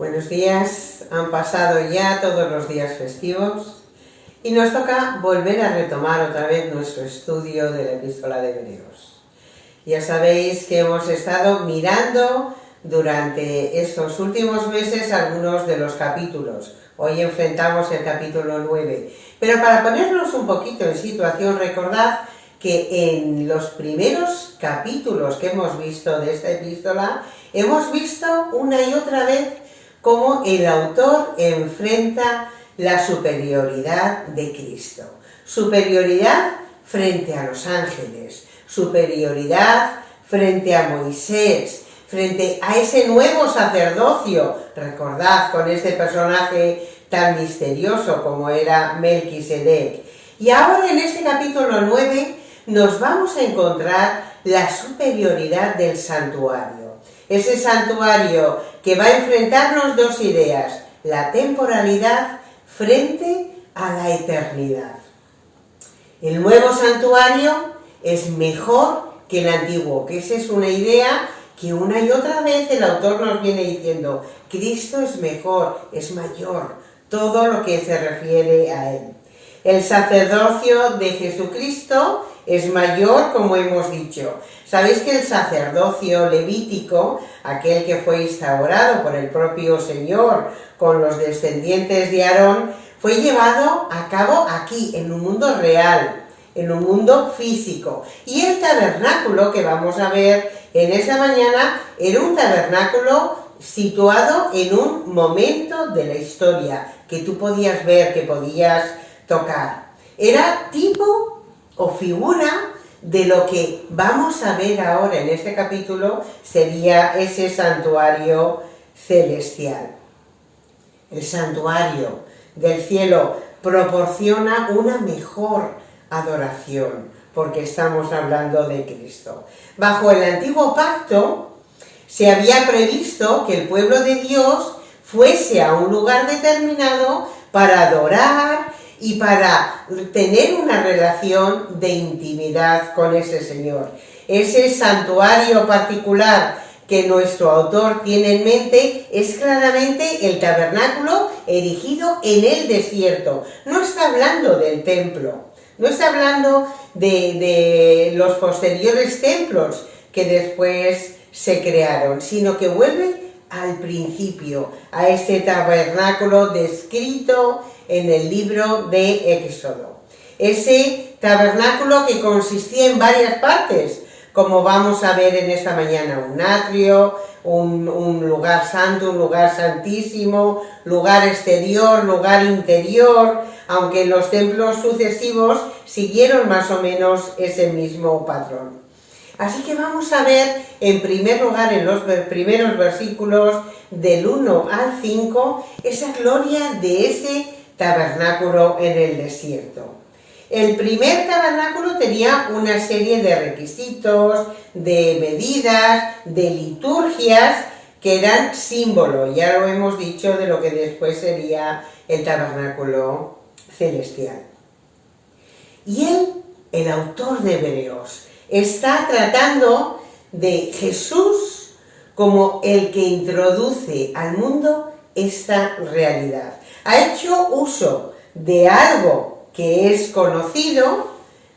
Buenos días, han pasado ya todos los días festivos y nos toca volver a retomar otra vez nuestro estudio de la Epístola de Hebreos. Ya sabéis que hemos estado mirando durante estos últimos meses algunos de los capítulos. Hoy enfrentamos el capítulo 9, pero para ponernos un poquito en situación, recordad que en los primeros capítulos que hemos visto de esta epístola, hemos visto una y otra vez cómo el autor enfrenta la superioridad de Cristo. Superioridad frente a los ángeles, superioridad frente a Moisés, frente a ese nuevo sacerdocio. Recordad, con este personaje tan misterioso como era Melquisedec. Y ahora en este capítulo 9 nos vamos a encontrar la superioridad del santuario. Ese santuario que va a enfrentarnos dos ideas: la temporalidad frente a la eternidad. El nuevo santuario es mejor que el antiguo, que esa es una idea que una y otra vez el autor nos viene diciendo: Cristo es mejor, es mayor, todo lo que se refiere a él. El sacerdocio de Jesucristo es mayor, como hemos dicho. Sabéis que el sacerdocio levítico, aquel que fue instaurado por el propio Señor con los descendientes de Aarón, fue llevado a cabo aquí, en un mundo real, en un mundo físico. Y el tabernáculo que vamos a ver en esta mañana era un tabernáculo situado en un momento de la historia que tú podías ver, que podías tocar. Era tipo o figura de lo que vamos a ver ahora en este capítulo, sería ese santuario celestial. El santuario del cielo proporciona una mejor adoración, porque estamos hablando de Cristo. Bajo el antiguo pacto se había previsto que el pueblo de Dios fuese a un lugar determinado para adorar y para tener una relación de intimidad con ese Señor. Ese santuario particular que nuestro autor tiene en mente es claramente el tabernáculo erigido en el desierto. No está hablando del templo, no está hablando de los posteriores templos que después se crearon, sino que vuelve al principio, a este tabernáculo descrito en el libro de Éxodo. Ese tabernáculo que consistía en varias partes, como vamos a ver en esta mañana: un atrio, un lugar santo, un lugar santísimo, lugar exterior, lugar interior, aunque los templos sucesivos siguieron más o menos ese mismo patrón. Así que vamos a ver en primer lugar en los primeros versículos del 1 al 5 esa gloria de ese tabernáculo en el desierto. El primer tabernáculo tenía una serie de requisitos, de medidas, de liturgias que eran símbolo, ya lo hemos dicho, de lo que después sería el tabernáculo celestial. Y el autor de Hebreos, está tratando de Jesús como el que introduce al mundo esta realidad. Ha hecho uso de algo que es conocido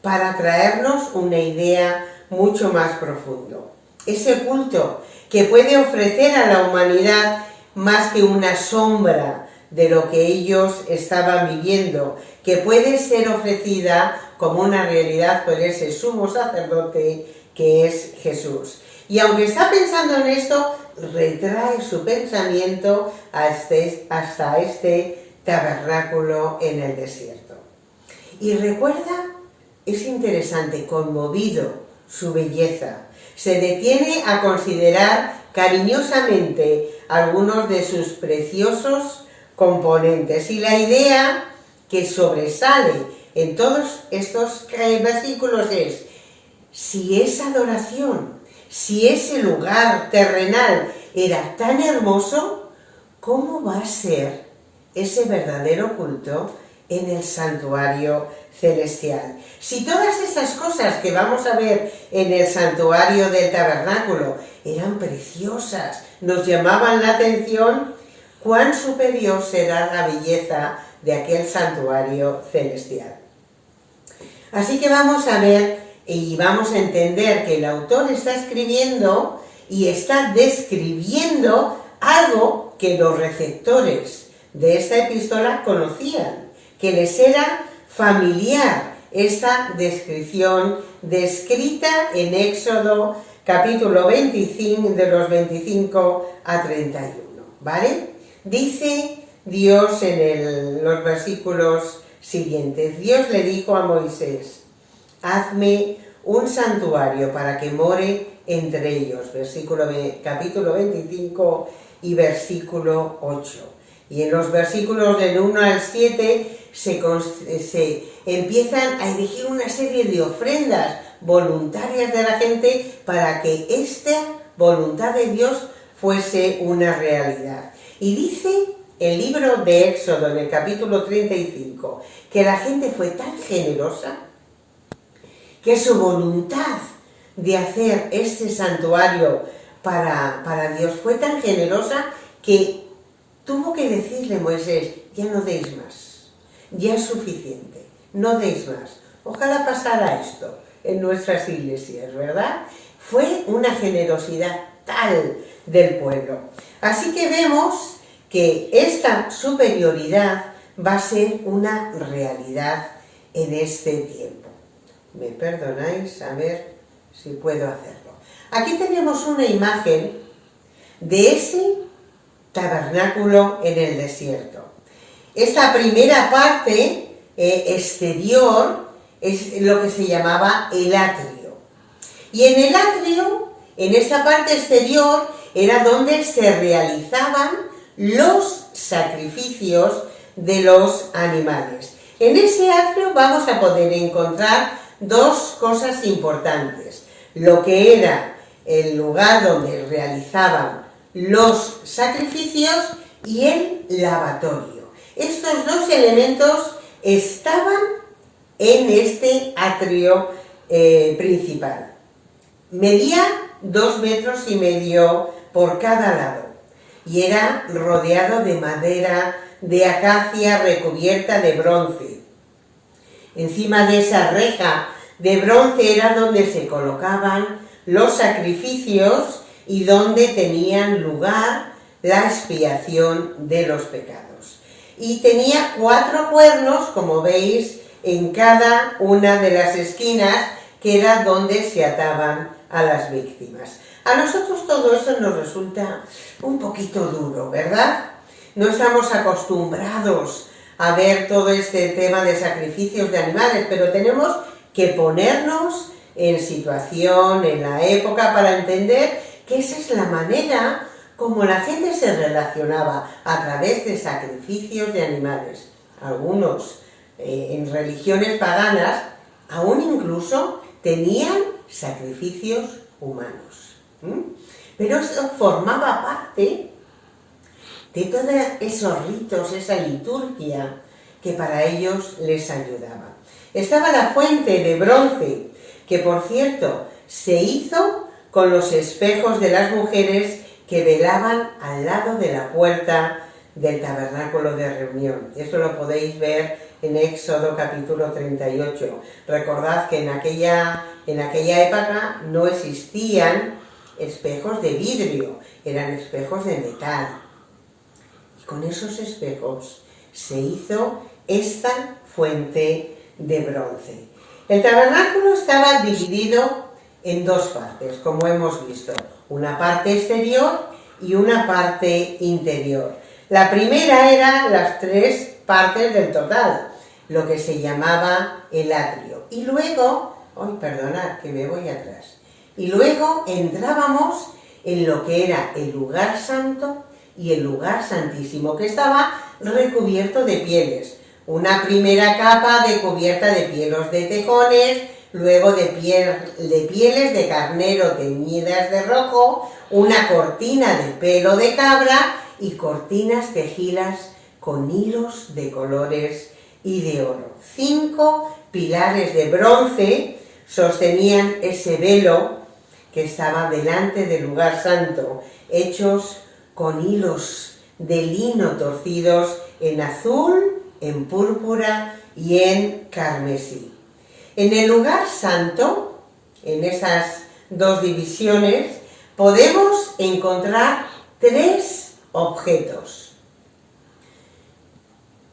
para traernos una idea mucho más profundo. Ese culto que puede ofrecer a la humanidad más que una sombra de lo que ellos estaban viviendo, que puede ser ofrecida como una realidad por ese sumo sacerdote que es Jesús. Y aunque está pensando en esto, retrae su pensamiento hasta este tabernáculo en el desierto. Y recuerda, es interesante, conmovido su belleza, se detiene a considerar cariñosamente algunos de sus preciosos componentes, y la idea que sobresale en todos estos versículos es: si esa adoración, si ese lugar terrenal era tan hermoso, ¿cómo va a ser ese verdadero culto en el santuario celestial? Si todas esas cosas que vamos a ver en el santuario del tabernáculo eran preciosas, nos llamaban la atención, cuán superior será la belleza de aquel santuario celestial. Así que vamos a ver y vamos a entender que el autor está escribiendo y está describiendo algo que los receptores de esta epístola conocían, que les era familiar esta descripción descrita en Éxodo capítulo 25, de los 25 a 31, ¿vale? Dice Dios en los versículos siguientes: Dios le dijo a Moisés: hazme un santuario para que more entre ellos, capítulo 25 y versículo 8. Y en los versículos del 1 al 7 se empiezan a erigir una serie de ofrendas voluntarias de la gente para que esta voluntad de Dios fuese una realidad. Y dice el libro de Éxodo, en el capítulo 35, que la gente fue tan generosa que su voluntad de hacer este santuario para Dios fue tan generosa que tuvo que decirle Moisés: ya no deis más, ya es suficiente, no deis más. Ojalá pasara esto en nuestras iglesias, ¿verdad? Fue una generosidad tal del pueblo. Así que vemos que esta superioridad va a ser una realidad en este tiempo. ¿Me perdonáis? A ver si puedo hacerlo. Aquí tenemos una imagen de ese tabernáculo en el desierto. Esta primera parte exterior es lo que se llamaba el atrio. Y en el atrio, en esta parte exterior, era donde se realizaban los sacrificios de los animales. En ese atrio vamos a poder encontrar dos cosas importantes: lo que era el lugar donde realizaban los sacrificios y el lavatorio. Estos dos elementos estaban en este atrio principal. Medía 2,5 metros por cada lado y era rodeado de madera de acacia recubierta de bronce. Encima de esa reja de bronce era donde se colocaban los sacrificios y donde tenían lugar la expiación de los pecados. Y tenía 4 cuernos, como veis, en cada una de las esquinas, que era donde se ataban a las víctimas. A nosotros todo eso nos resulta un poquito duro, ¿verdad? No estamos acostumbrados a ver todo este tema de sacrificios de animales, pero tenemos que ponernos en situación, en la época, para entender que esa es la manera como la gente se relacionaba, a través de sacrificios de animales. Algunos en religiones paganas aún incluso tenían sacrificios humanos. Pero eso formaba parte de todos esos ritos, esa liturgia que para ellos les ayudaba. Estaba la fuente de bronce, que por cierto se hizo con los espejos de las mujeres que velaban al lado de la puerta del tabernáculo de reunión. Esto lo podéis ver en Éxodo capítulo 38. Recordad que en aquella época no existían espejos de vidrio, eran espejos de metal. Y con esos espejos se hizo esta fuente de bronce. El tabernáculo estaba dividido en 2 partes, como hemos visto, una parte exterior y una parte interior. La primera era las 3 partes del total, lo que se llamaba el atrio. Y luego, perdonad que me voy atrás, y luego entrábamos en lo que era el lugar santo y el lugar santísimo, que estaba recubierto de pieles. Una primera capa de cubierta de pieles de tejones, luego de pieles de carnero teñidas de rojo, una cortina de pelo de cabra y cortinas tejidas con hilos de colores y de oro. 5 pilares de bronce sostenían ese velo que estaba delante del lugar santo, hechos con hilos de lino torcidos en azul, en púrpura y en carmesí. En el lugar santo, en esas dos divisiones, podemos encontrar 3 objetos: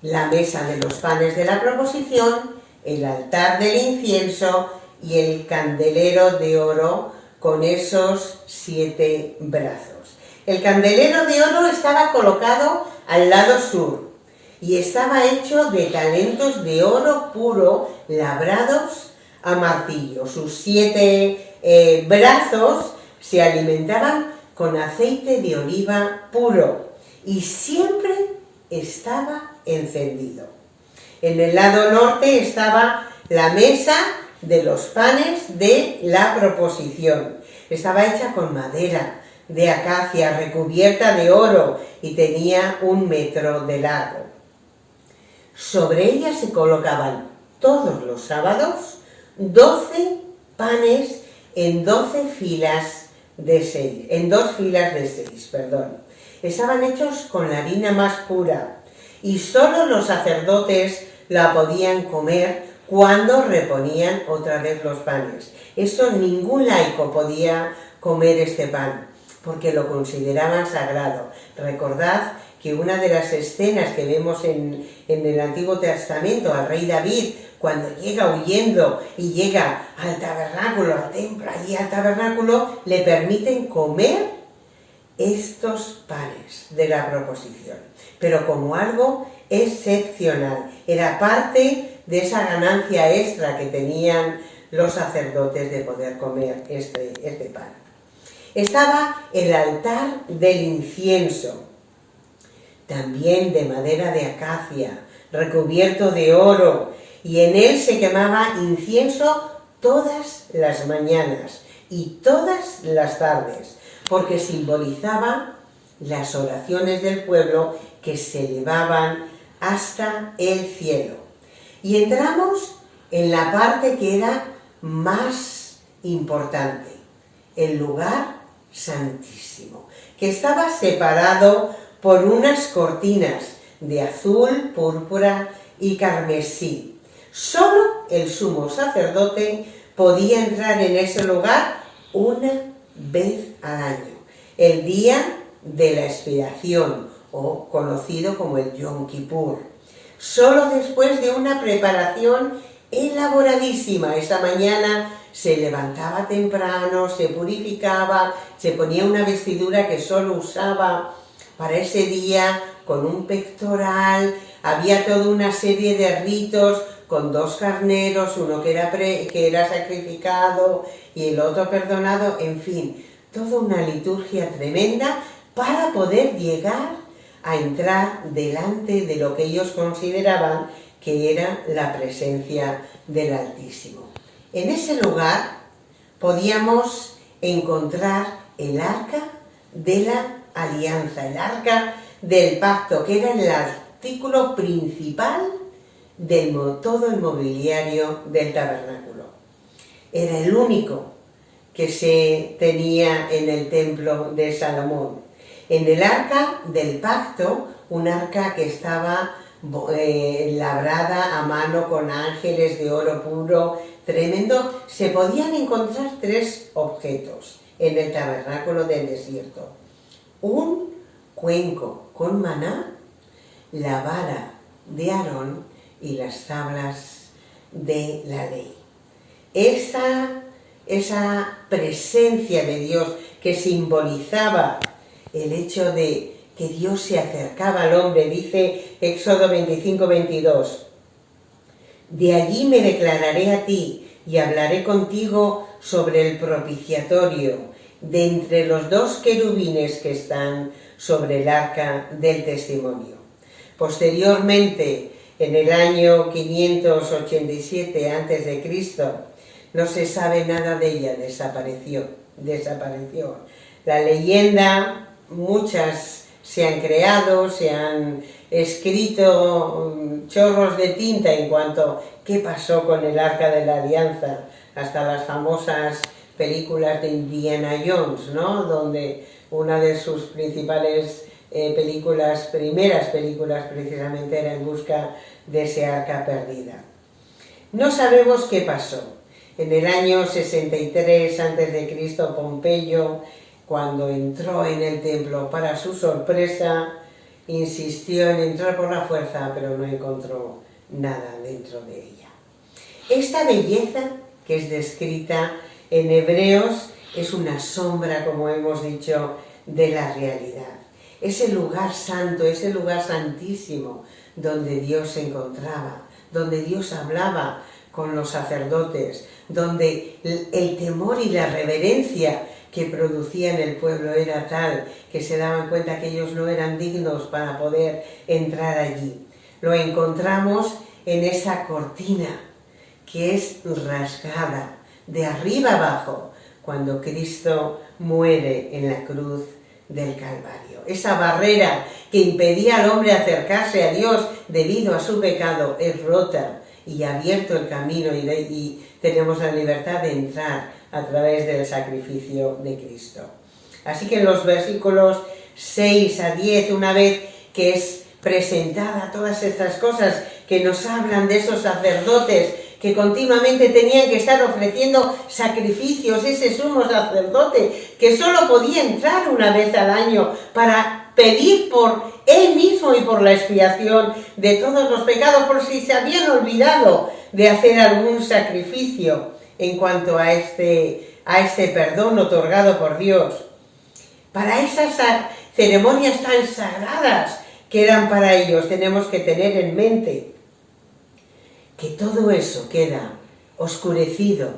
la mesa de los panes de la proposición, el altar del incienso y el candelero de oro con esos 7 brazos. El candelero de oro estaba colocado al lado sur y estaba hecho de talentos de oro puro labrados a martillo. Sus 7 brazos se alimentaban con aceite de oliva puro y siempre estaba encendido. En el lado norte estaba la mesa de los panes de la proposición. Estaba hecha con madera de acacia recubierta de oro y tenía 1 metro de largo. Sobre ella se colocaban todos los sábados 12 panes en 12 filas de 6, en 2 filas de 6, perdón. Estaban hechos con la harina más pura y solo los sacerdotes la podían comer cuando reponían otra vez los panes. Eso, ningún laico podía comer este pan porque lo consideraban sagrado. Recordad que una de las escenas que vemos en el Antiguo Testamento, al rey David, cuando llega huyendo y llega al tabernáculo, al templo, allí al tabernáculo, le permiten comer estos panes de la proposición, pero como algo excepcional. Era parte de esa ganancia extra que tenían los sacerdotes de poder comer este pan. Estaba el altar del incienso, también de madera de acacia, recubierto de oro, y en él se quemaba incienso todas las mañanas y todas las tardes, porque simbolizaba las oraciones del pueblo que se elevaban hasta el cielo. Y entramos en la parte que era más importante, el lugar santísimo, que estaba separado por unas cortinas de azul, púrpura y carmesí. Solo el sumo sacerdote podía entrar en ese lugar una vez al año, el día de la expiación, o conocido como el Yom Kippur. Solo después de una preparación elaboradísima. Esa mañana se levantaba temprano, se purificaba, se ponía una vestidura que solo usaba para ese día, con un pectoral, había toda una serie de ritos con 2 carneros, uno que era sacrificado y el otro perdonado, en fin, toda una liturgia tremenda para poder llegar a entrar delante de lo que ellos consideraban que era la presencia del Altísimo. En ese lugar podíamos encontrar el arca de la alianza, el arca del pacto, que era el artículo principal de todo el mobiliario del tabernáculo. Era el único que se tenía en el templo de Salomón. En el arca del pacto, un arca que estaba labrada a mano con ángeles de oro puro, tremendo, se podían encontrar 3 objetos en el tabernáculo del desierto: un cuenco con maná, la vara de Aarón y las tablas de la ley. Esa presencia de Dios que simbolizaba el hecho de que Dios se acercaba al hombre, dice Éxodo 25:22, de allí me declararé a ti y hablaré contigo sobre el propiciatorio, de entre los 2 querubines que están sobre el arca del testimonio. Posteriormente, en el año 587 a.C., no se sabe nada de ella, desapareció. La leyenda, muchas se han creado, se han escrito chorros de tinta en cuanto a qué pasó con el Arca de la Alianza, hasta las famosas películas de Indiana Jones, ¿no? Donde una de sus principales primeras películas precisamente era En busca de ese arca perdida. No sabemos qué pasó. En el año 63 a.C., Pompeyo, cuando entró en el templo, para su sorpresa, insistió en entrar por la fuerza, pero no encontró nada dentro de ella. Esta belleza que es descrita en Hebreos es una sombra, como hemos dicho, de la realidad. Ese lugar santo, ese lugar santísimo, donde Dios se encontraba, donde Dios hablaba con los sacerdotes, donde el temor y la reverencia que producía en el pueblo era tal que se daban cuenta que ellos no eran dignos para poder entrar allí. Lo encontramos en esa cortina que es rasgada de arriba abajo cuando Cristo muere en la cruz del Calvario. Esa barrera que impedía al hombre acercarse a Dios debido a su pecado es rota y abierto el camino y tenemos la libertad de entrar a través del sacrificio de Cristo. Así que en los versículos 6 a 10, una vez que es presentada todas estas cosas que nos hablan de esos sacerdotes que continuamente tenían que estar ofreciendo sacrificios, ese sumo sacerdote que solo podía entrar una vez al año para pedir por él mismo y por la expiación de todos los pecados, por si se habían olvidado de hacer algún sacrificio en cuanto a este perdón otorgado por Dios. Para esas ceremonias tan sagradas que eran para ellos, tenemos que tener en mente que todo eso queda oscurecido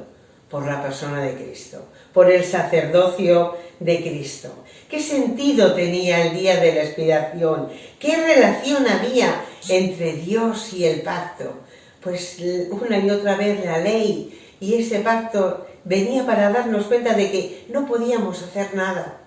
por la persona de Cristo, por el sacerdocio de Cristo. ¿Qué sentido tenía el día de la expiación? ¿Qué relación había entre Dios y el pacto? Pues una y otra vez la ley y ese pacto venía para darnos cuenta de que no podíamos hacer nada,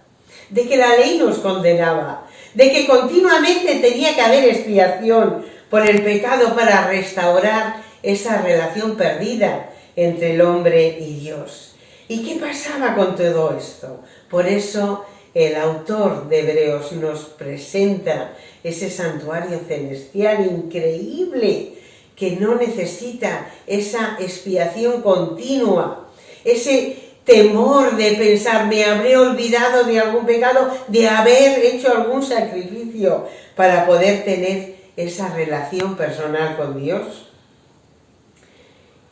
de que la ley nos condenaba, de que continuamente tenía que haber expiación por el pecado para restaurar esa relación perdida entre el hombre y Dios. ¿Y qué pasaba con todo esto? Por eso el autor de Hebreos nos presenta ese santuario celestial increíble que no necesita esa expiación continua, ese temor de pensar, me habré olvidado de algún pecado, de haber hecho algún sacrificio para poder tener esa relación personal con Dios.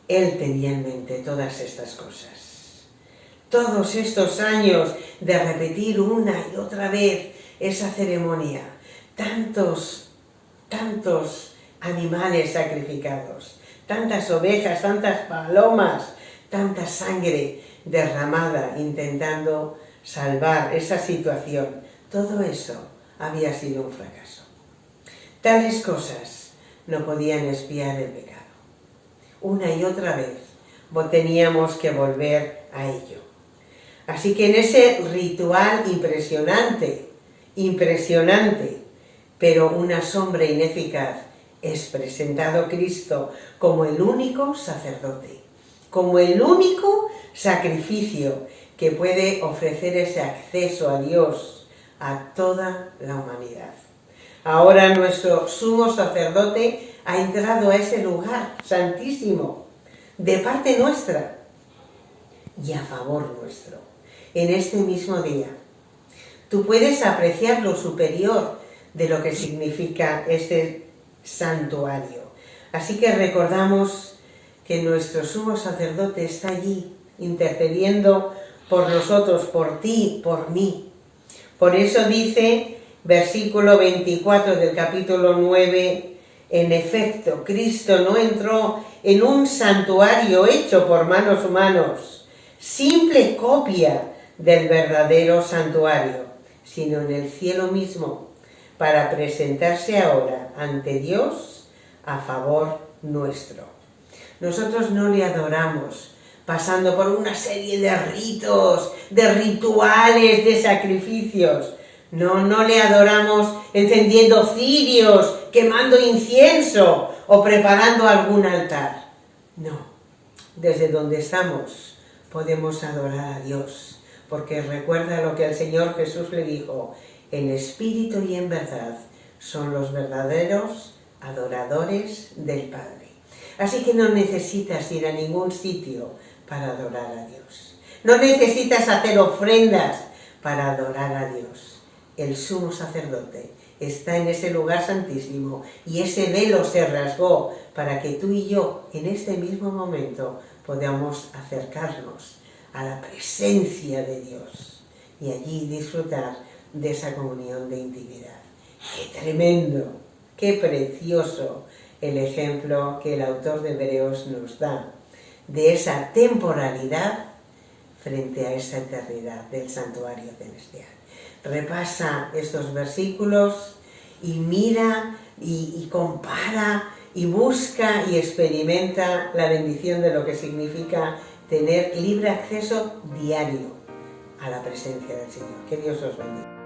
Él tenía en mente todas estas cosas. Todos estos años de repetir una y otra vez esa ceremonia, tantos animales sacrificados, tantas ovejas, tantas palomas, tanta sangre derramada intentando salvar esa situación, todo eso había sido un fracaso. Tales cosas no podían expiar el pecado. Una y otra vez teníamos que volver a ello. Así que en ese ritual impresionante, pero una sombra ineficaz, es presentado Cristo como el único sacerdote, como el único sacrificio que puede ofrecer ese acceso a Dios a toda la humanidad. Ahora nuestro sumo sacerdote ha entrado a ese lugar santísimo de parte nuestra y a favor nuestro. En este mismo día, tú puedes apreciar lo superior de lo que significa este santuario. Así que recordamos que nuestro sumo sacerdote está allí, intercediendo por nosotros, por ti, por mí. Por eso dice, versículo 24 del capítulo 9, en efecto, Cristo no entró en un santuario hecho por manos humanos, simple copia del verdadero santuario, sino en el cielo mismo, para presentarse ahora ante Dios a favor nuestro. Nosotros no le adoramos pasando por una serie de ritos, de rituales, de sacrificios. No le adoramos encendiendo cirios, quemando incienso o preparando algún altar. No, desde donde estamos podemos adorar a Dios, porque recuerda lo que el Señor Jesús le dijo, en espíritu y en verdad, son los verdaderos adoradores del Padre. Así que no necesitas ir a ningún sitio para adorar a Dios. No necesitas hacer ofrendas para adorar a Dios. El sumo sacerdote está en ese lugar santísimo y ese velo se rasgó para que tú y yo en este mismo momento podamos acercarnos a la presencia de Dios y allí disfrutar de esa comunión de intimidad. ¡Qué tremendo! ¡Qué precioso el ejemplo que el autor de Hebreos nos da de esa temporalidad frente a esa eternidad del santuario celestial! Repasa estos versículos y mira y compara y busca y experimenta la bendición de lo que significa tener libre acceso diario a la presencia del Señor. Que Dios os bendiga.